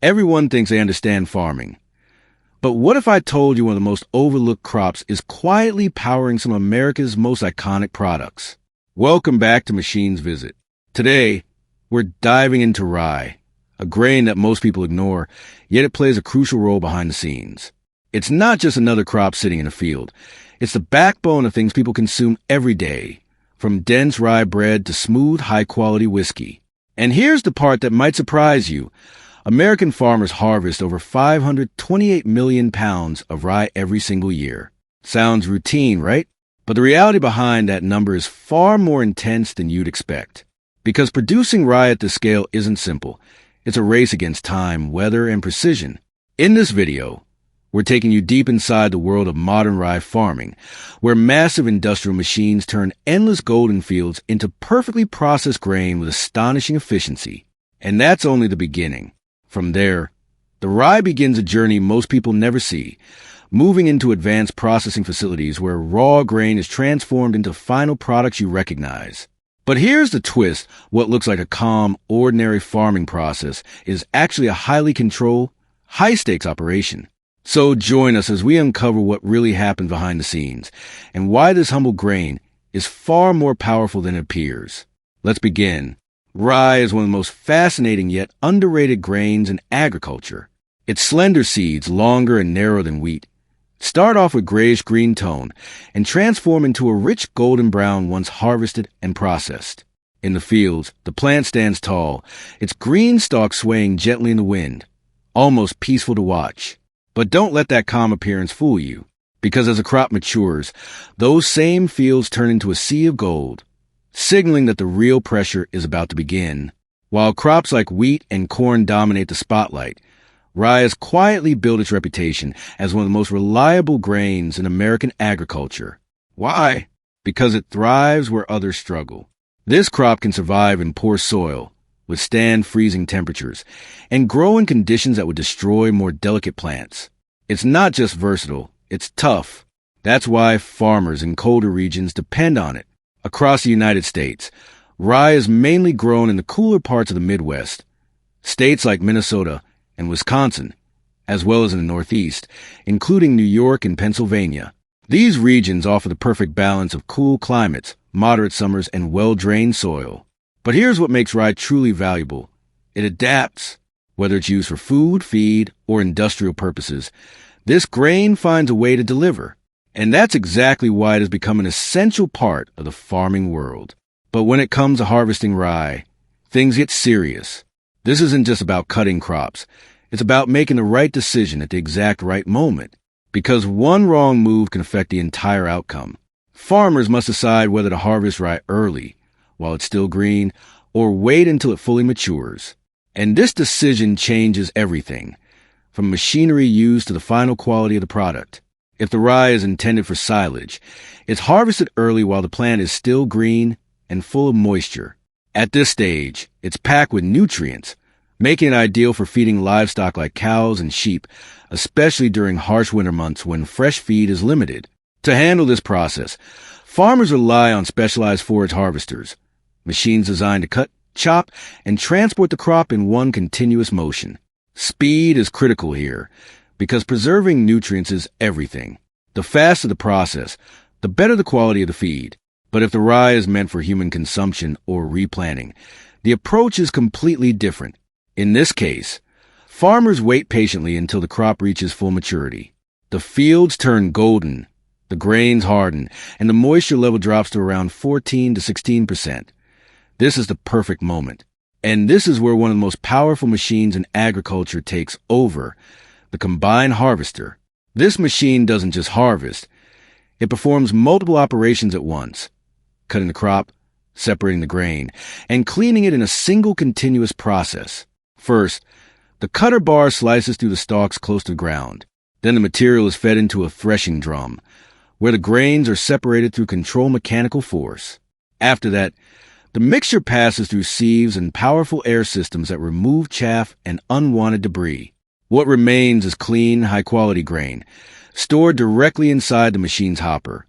Everyone thinks they understand farming. But what if I told you one of the most overlooked crops is quietly powering some of America's most iconic products? Welcome back to Machines Visit. Today, we're diving into rye, a grain that most people ignore, yet it plays a crucial role behind the scenes. It's not just another crop sitting in a field. It's the backbone of things people consume every day, from dense rye bread to smooth, high-quality whiskey. And here's the part that might surprise you. American farmers harvest over 528 million pounds of rye every single year. Sounds routine, right? But the reality behind that number is far more intense than you'd expect. Because producing rye at this scale isn't simple. It's a race against time, weather, and precision. In this video, we're taking you deep inside the world of modern rye farming, where massive industrial machines turn endless golden fields into perfectly processed grain with astonishing efficiency. And that's only the beginning. From there, the rye begins a journey most people never see, moving into advanced processing facilities where raw grain is transformed into final products you recognize. But here's the twist. What looks like a calm, ordinary farming process is actually a highly controlled, high-stakes operation. So join us as we uncover what really happens behind the scenes and why this humble grain is far more powerful than it appears. Let's begin. Rye is one of the most fascinating yet underrated grains in agriculture. Its slender seeds, longer and narrower than wheat, start off with grayish-green tone and transform into a rich golden brown once harvested and processed. In the fields, the plant stands tall, its green stalk swaying gently in the wind, almost peaceful to watch. But don't let that calm appearance fool you, because as a crop matures, those same fields turn into a sea of gold, signaling that the real pressure is about to begin. While crops like wheat and corn dominate the spotlight, rye has quietly built its reputation as one of the most reliable grains in American agriculture. Why? Because it thrives where others struggle. This crop can survive in poor soil, withstand freezing temperatures, and grow in conditions that would destroy more delicate plants. It's not just versatile, it's tough. That's why farmers in colder regions depend on it. Across the United States, rye is mainly grown in the cooler parts of the Midwest. States like Minnesota and Wisconsin, as well as in the Northeast, including New York and Pennsylvania. These regions offer the perfect balance of cool climates, moderate summers, and well-drained soil. But here's what makes rye truly valuable. It adapts. Whether it's used for food, feed, or industrial purposes, this grain finds a way to deliver. And that's exactly why it has become an essential part of the farming world. But when it comes to harvesting rye, things get serious. This isn't just about cutting crops. It's about making the right decision at the exact right moment. Because one wrong move can affect the entire outcome. Farmers must decide whether to harvest rye early, while it's still green, or wait until it fully matures. And this decision changes everything, from machinery used to the final quality of the product. If the rye is intended for silage, it's harvested early while the plant is still green and full of moisture. At this stage, it's packed with nutrients, making it ideal for feeding livestock like cows and sheep, especially during harsh winter months when fresh feed is limited. To handle this process, farmers rely on specialized forage harvesters, machines designed to cut, chop, and transport the crop in one continuous motion. Speed is critical here, because preserving nutrients is everything. The faster the process, the better the quality of the feed. But if the rye is meant for human consumption or replanting, the approach is completely different. In this case, farmers wait patiently until the crop reaches full maturity. The fields turn golden, the grains harden, and the moisture level drops to around 14 to 16%. This is the perfect moment. And this is where one of the most powerful machines in agriculture takes over, the combine harvester. This machine doesn't just harvest. It performs multiple operations at once, cutting the crop, separating the grain, and cleaning it in a single continuous process. First, the cutter bar slices through the stalks close to the ground. Then the material is fed into a threshing drum, where the grains are separated through controlled mechanical force. After that, the mixture passes through sieves and powerful air systems that remove chaff and unwanted debris. What remains is clean, high-quality grain, stored directly inside the machine's hopper,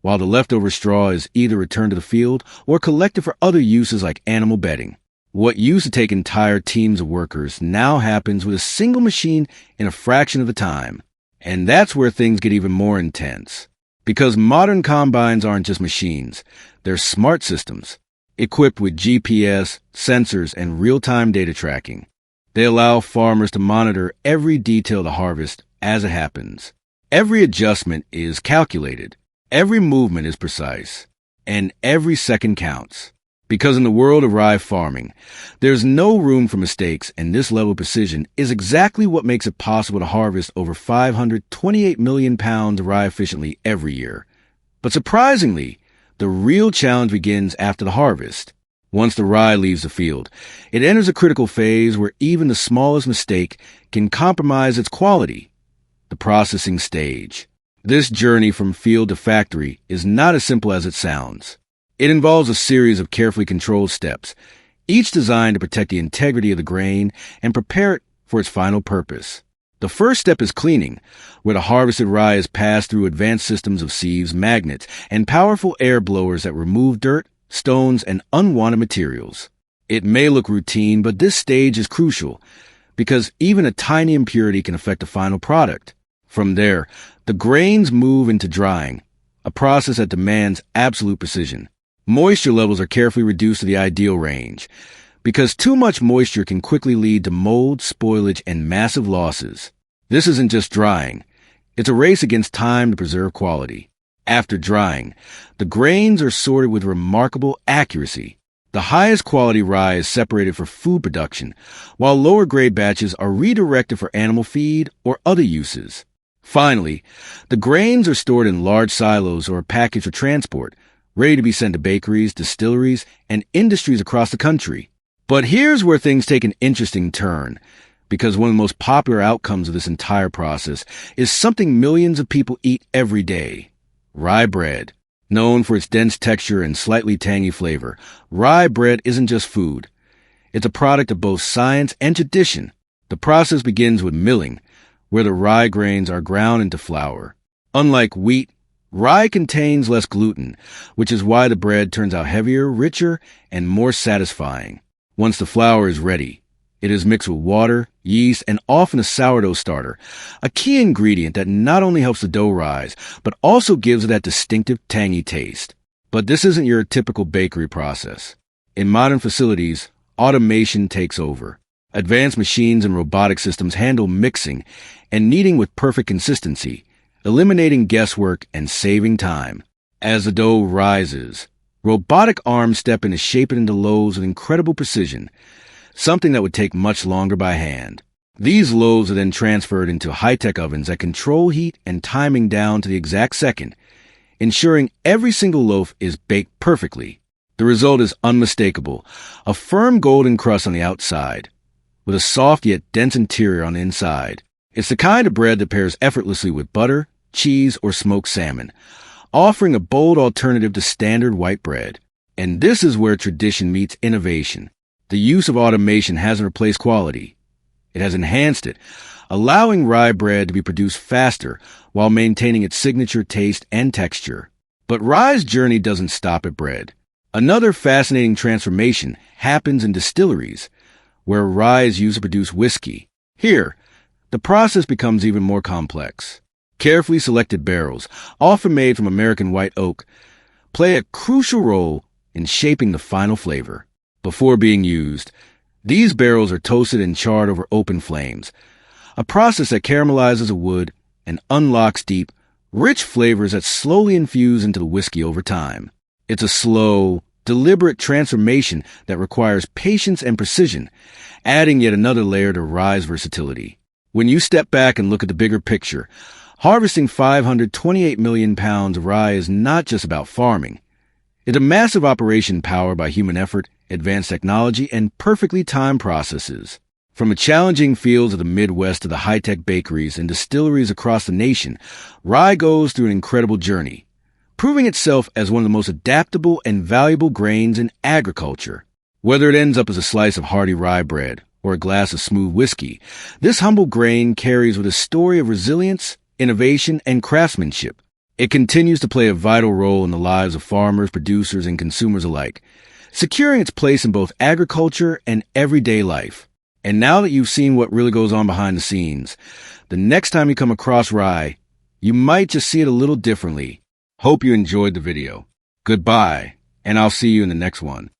while the leftover straw is either returned to the field or collected for other uses like animal bedding. What used to take entire teams of workers now happens with a single machine in a fraction of the time. And that's where things get even more intense. Because modern combines aren't just machines, they're smart systems, equipped with GPS, sensors, and real-time data tracking. They allow farmers to monitor every detail of the harvest as it happens. Every adjustment is calculated, every movement is precise, and every second counts. Because in the world of rye farming, there's no room for mistakes, and this level of precision is exactly what makes it possible to harvest over 528 million pounds of rye efficiently every year. But surprisingly, the real challenge begins after the harvest. Once the rye leaves the field, it enters a critical phase where even the smallest mistake can compromise its quality. The processing stage. This journey from field to factory is not as simple as it sounds. It involves a series of carefully controlled steps, each designed to protect the integrity of the grain and prepare it for its final purpose. The first step is cleaning, where the harvested rye is passed through advanced systems of sieves, magnets, and powerful air blowers that remove dirt, stones, and unwanted materials. It may look routine, but this stage is crucial, because even a tiny impurity can affect the final product. From there, the grains move into drying, a process that demands absolute precision. Moisture levels are carefully reduced to the ideal range, because too much moisture can quickly lead to mold, spoilage, and massive losses. This isn't just drying. It's a race against time to preserve quality. After drying, the grains are sorted with remarkable accuracy. The highest quality rye is separated for food production, while lower grade batches are redirected for animal feed or other uses. Finally, the grains are stored in large silos or packaged for transport, ready to be sent to bakeries, distilleries, and industries across the country. But here's where things take an interesting turn, because one of the most popular outcomes of this entire process is something millions of people eat every day: rye bread. Known for its dense texture and slightly tangy flavor, rye bread isn't just food. It's a product of both science and tradition. The process begins with milling, where the rye grains are ground into flour. Unlike wheat, rye contains less gluten, which is why the bread turns out heavier, richer, and more satisfying. Once the flour is ready, it is mixed with water, yeast, and often a sourdough starter, a key ingredient that not only helps the dough rise, but also gives it that distinctive tangy taste. But this isn't your typical bakery process. In modern facilities, automation takes over. Advanced machines and robotic systems handle mixing and kneading with perfect consistency, eliminating guesswork and saving time. As the dough rises, robotic arms step in to shape it into loaves with incredible precision, something that would take much longer by hand. These loaves are then transferred into high-tech ovens that control heat and timing down to the exact second, ensuring every single loaf is baked perfectly. The result is unmistakable: a firm golden crust on the outside, with a soft yet dense interior on the inside. It's the kind of bread that pairs effortlessly with butter, cheese, or smoked salmon, offering a bold alternative to standard white bread. And this is where tradition meets innovation. The use of automation hasn't replaced quality. It has enhanced it, allowing rye bread to be produced faster while maintaining its signature taste and texture. But rye's journey doesn't stop at bread. Another fascinating transformation happens in distilleries, where rye is used to produce whiskey. Here, the process becomes even more complex. Carefully selected barrels, often made from American white oak, play a crucial role in shaping the final flavor. Before being used, these barrels are toasted and charred over open flames, a process that caramelizes the wood and unlocks deep, rich flavors that slowly infuse into the whiskey over time. It's a slow, deliberate transformation that requires patience and precision, adding yet another layer to rye's versatility. When you step back and look at the bigger picture, harvesting 528 million pounds of rye is not just about farming. It's a massive operation powered by human effort, advanced technology, and perfectly timed processes. From the challenging fields of the Midwest to the high-tech bakeries and distilleries across the nation, rye goes through an incredible journey, proving itself as one of the most adaptable and valuable grains in agriculture. Whether it ends up as a slice of hearty rye bread or a glass of smooth whiskey, this humble grain carries with a story of resilience, innovation, and craftsmanship. It continues to play a vital role in the lives of farmers, producers, and consumers alike, securing its place in both agriculture and everyday life. And now that you've seen what really goes on behind the scenes, the next time you come across rye, you might just see it a little differently. Hope you enjoyed the video. Goodbye, and I'll see you in the next one.